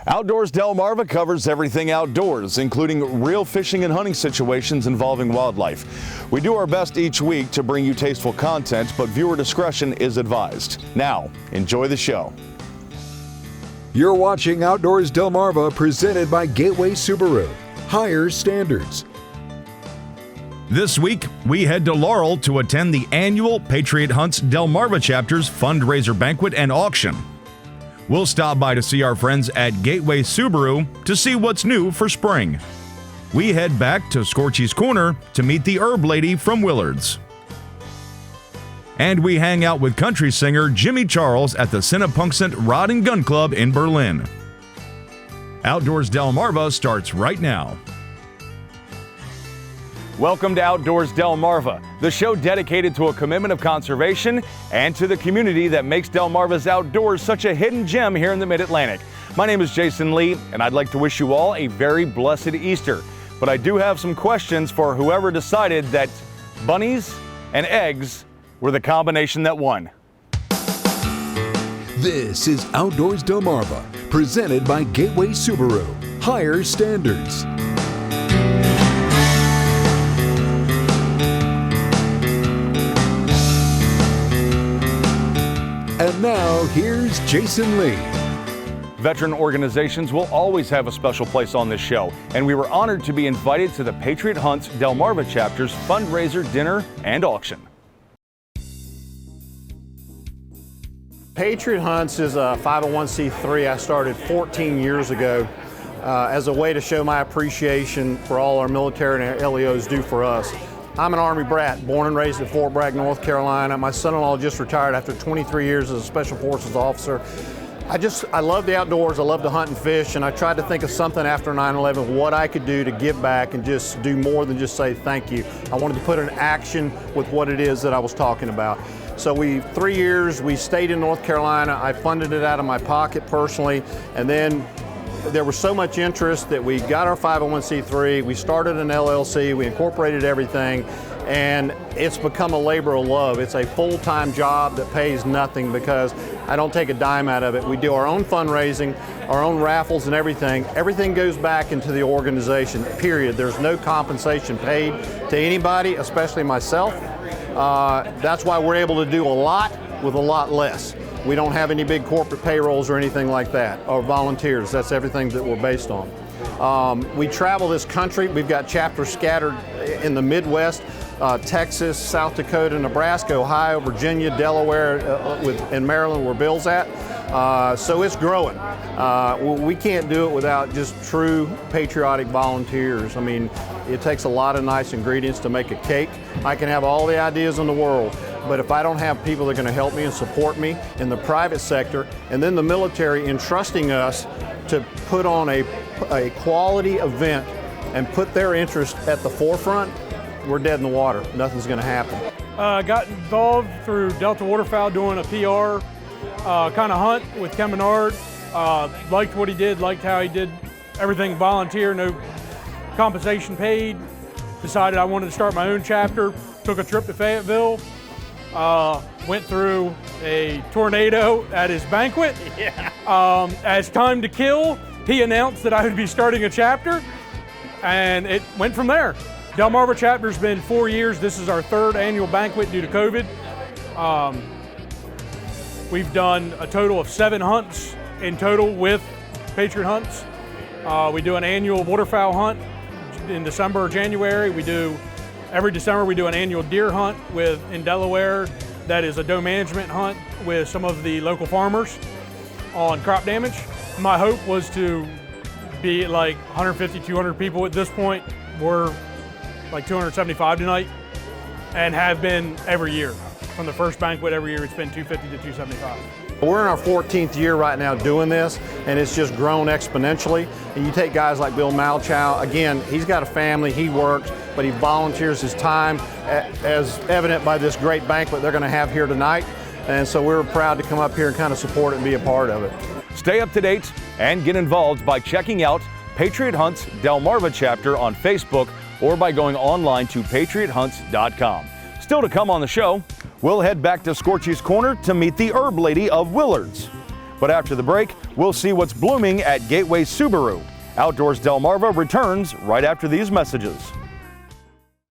Outdoors-Delmarva covers everything outdoors, including real fishing and hunting situations involving wildlife. We do our best each week to bring you tasteful content, but viewer discretion is advised. Now, enjoy the show. You're watching Outdoors-Delmarva, presented by Gateway Subaru. Higher standards. This week, we head to Laurel to attend the annual Patriot Hunts Delmarva Chapter's fundraiser banquet and auction. We'll stop by to see our friends at Gateway Subaru to see what's new for spring. We head back to Scorchy's Corner to meet the herb lady from Willard's. And we hang out with country singer Jimmy Charles at the Cinnapunxent Rod and Gun Club in Berlin. Outdoors Delmarva starts right now. Welcome to Outdoors Delmarva, the show dedicated to a commitment of conservation and to the community that makes Delmarva's outdoors such a hidden gem here in the Mid-Atlantic. My name is Jason Lee, and I'd like to wish you all a very blessed Easter. But I do have some questions for whoever decided that bunnies and eggs were the combination that won. This is Outdoors Delmarva, presented by Gateway Subaru. Higher standards. And now, here's Jason Lee. Veteran organizations will always have a special place on this show, and we were honored to be invited to the Patriot Hunts Delmarva Chapter's fundraiser dinner and auction. Patriot Hunts is a 501c3 I started 14 years ago as a way to show my appreciation for all our military and our LEOs do for us. I'm an Army brat, born and raised at Fort Bragg, North Carolina. My son-in-law just retired after 23 years as a Special Forces officer. I love the outdoors, I love to hunt and fish, and I tried to think of something after 9/11, what I could do to give back and just do more than just say thank you. I wanted to put in action with what it is that I was talking about. So 3 years, we stayed in North Carolina. I funded it out of my pocket personally, and then there was so much interest that we got our 501c3, we started an LLC, we incorporated everything, and it's become a labor of love. It's a full-time job that pays nothing because I don't take a dime out of it. We do our own fundraising, our own raffles and everything. Everything goes back into the organization, period. There's no compensation paid to anybody, especially myself. That's why we're able to do a lot with a lot less. We don't have any big corporate payrolls or anything like that, or volunteers. That's everything that we're based on. We travel this country. We've got chapters scattered in the Midwest, Texas, South Dakota, Nebraska, Ohio, Virginia, Delaware, and Maryland, where Bill's at. So it's growing. We can't do it without just true patriotic volunteers. I mean, it takes a lot of nice ingredients to make a cake. I can have all the ideas in the world, but if I don't have people that are going to help me and support me in the private sector, and then the military entrusting us to put on a quality event and put their interest at the forefront, we're dead in the water. Nothing's going to happen. Got involved through Delta Waterfowl doing a PR kind of hunt with Ken Menard. Liked what he did, liked how he did everything volunteer, no compensation paid. Decided I wanted to start my own chapter. Took a trip to Fayetteville. Went through a tornado at his banquet. Yeah. As time to kill, he announced that I would be starting a chapter, and it went from there. Delmarva chapter's been 4 years. This is our third annual banquet due to COVID. We've done a total of 7 hunts in total with Patriot Hunts. We do an annual waterfowl hunt in December or January. Every December we do an annual deer hunt in Delaware. That is a doe management hunt with some of the local farmers on crop damage. My hope was to be like 150, 200 people at this point. We're like 275 tonight and have been every year. From the first banquet every year, it's been 250 to 275. We're in our 14th year right now doing this, and it's just grown exponentially. And you take guys like Bill Malchow, again, he's got a family, he works, but he volunteers his time, as evident by this great banquet they're going to have here tonight. And so we're proud to come up here and kind of support it and be a part of it. Stay up to date and get involved by checking out Patriot Hunts Delmarva Chapter on Facebook or by going online to patriothunts.com. Still to come on the show, we'll head back to Scorchy's Corner to meet the herb lady of Willard's. But after the break, we'll see what's blooming at Gateway Subaru. Outdoors Delmarva returns right after these messages.